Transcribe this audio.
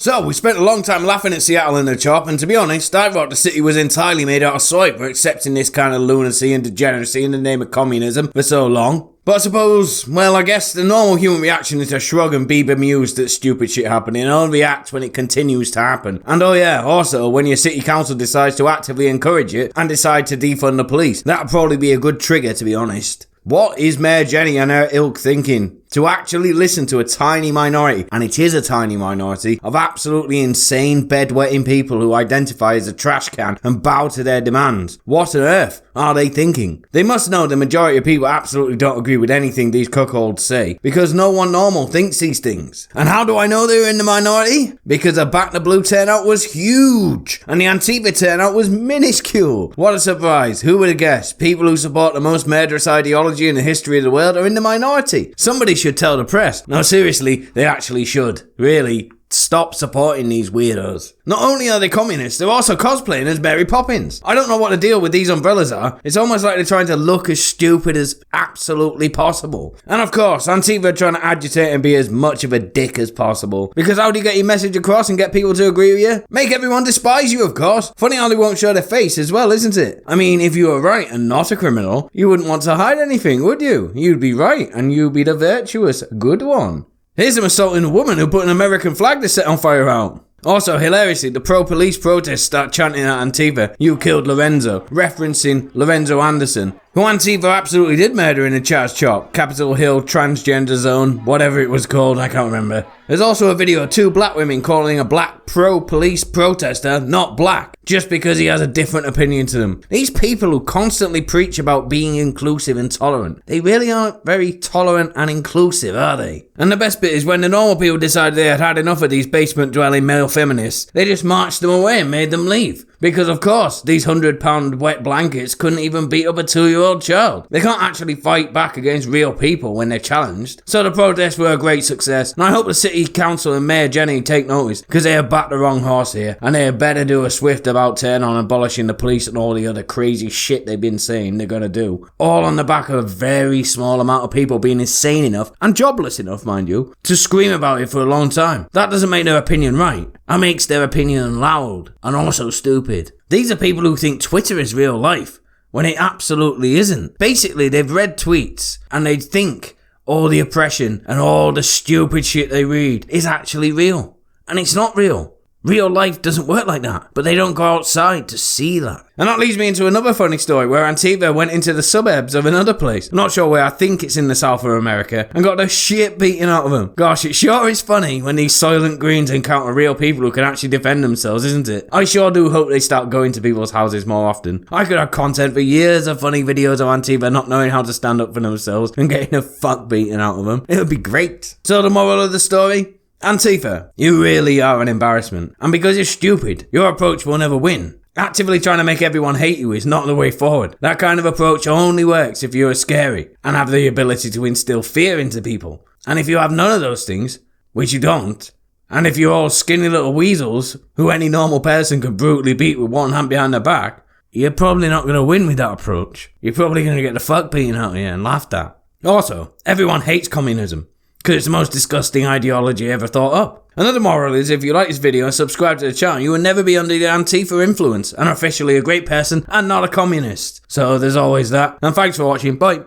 So, we spent a long time laughing at Seattle in the chop, and to be honest, I thought the city was entirely made out of soy for accepting this kind of lunacy and degeneracy in the name of communism for so long. But I suppose, well, I guess the normal human reaction is to shrug and be bemused that stupid shit happening and only react when it continues to happen. And oh yeah, also, when your city council decides to actively encourage it and decide to defund the police, that'd probably be a good trigger, to be honest. What is Mayor Jenny and her ilk thinking? To actually listen to a tiny minority, and it is a tiny minority, of absolutely insane bedwetting people who identify as a trash can and bow to their demands. What on earth are they thinking? They must know the majority of people absolutely don't agree with anything these cuckolds say, because no one normal thinks these things. And how do I know they're in the minority? Because the Back the Blue turnout was huge, and the Antifa turnout was minuscule. What a surprise. Who would have guessed? People who support the most murderous ideology in the history of the world are in the minority. Somebody should tell the press. No, seriously, they actually should. Really, stop supporting these weirdos. Not only are they communists, they're also cosplaying as Mary Poppins. I don't know what the deal with these umbrellas are. It's almost like they're trying to look as stupid as absolutely possible. And of course, Antifa are trying to agitate and be as much of a dick as possible. Because how do you get your message across and get people to agree with you? Make everyone despise you, of course. Funny how they won't show their face as well, isn't it? I mean, if you were right and not a criminal, you wouldn't want to hide anything, would you? You'd be right, and you'd be the virtuous good one. Here's them assaulting a woman who put an American flag to set on fire out. Also, hilariously, the pro-police protests start chanting at Antifa, "You killed Lorenzo," referencing Lorenzo Anderson, who Antifa absolutely did murder in a chaz chop, Capitol Hill transgender zone, whatever it was called, I can't remember. There's also a video of two black women calling a black pro-police protester not black, just because he has a different opinion to them. These people who constantly preach about being inclusive and tolerant, they really aren't very tolerant and inclusive, are they? And the best bit is when the normal people decided they had had enough of these basement-dwelling male feminists, they just marched them away and made them leave. Because of course, these 100-pound wet blankets couldn't even beat up a 2-year-old child. They can't actually fight back against real people when they're challenged. So the protests were a great success, and I hope the city council and Mayor Jenny take notice, because they have backed the wrong horse here, and they had better do a swift about turn on abolishing the police and all the other crazy shit they've been saying they're gonna do. All on the back of a very small amount of people being insane enough, and jobless enough, mind you, to scream about it for a long time. That doesn't make their opinion right. That makes their opinion loud, and also stupid. These are people who think Twitter is real life, when it absolutely isn't. Basically, they've read tweets, and they think all the oppression and all the stupid shit they read is actually real. And it's not real. Real life doesn't work like that, but they don't go outside to see that. And that leads me into another funny story where Antifa went into the suburbs of another place, I'm not sure where, I think it's in the south of America, and got the shit beaten out of them. Gosh, it sure is funny when these Soylent Greens encounter real people who can actually defend themselves, isn't it? I sure do hope they start going to people's houses more often. I could have content for years of funny videos of Antifa not knowing how to stand up for themselves and getting the fuck beaten out of them. It would be great. So the moral of the story? Antifa, you really are an embarrassment. And because you're stupid, your approach will never win. Actively trying to make everyone hate you is not the way forward. That kind of approach only works if you're scary and have the ability to instill fear into people. And if you have none of those things, which you don't, and if you're all skinny little weasels who any normal person could brutally beat with one hand behind their back, you're probably not going to win with that approach. You're probably going to get the fuck beaten out of you and laughed at. Also, everyone hates communism, because it's the most disgusting ideology ever thought up. Another moral is, if you like this video and subscribe to the channel, you will never be under the Antifa influence and are officially a great person and not a communist. So there's always that. And thanks for watching. Bye.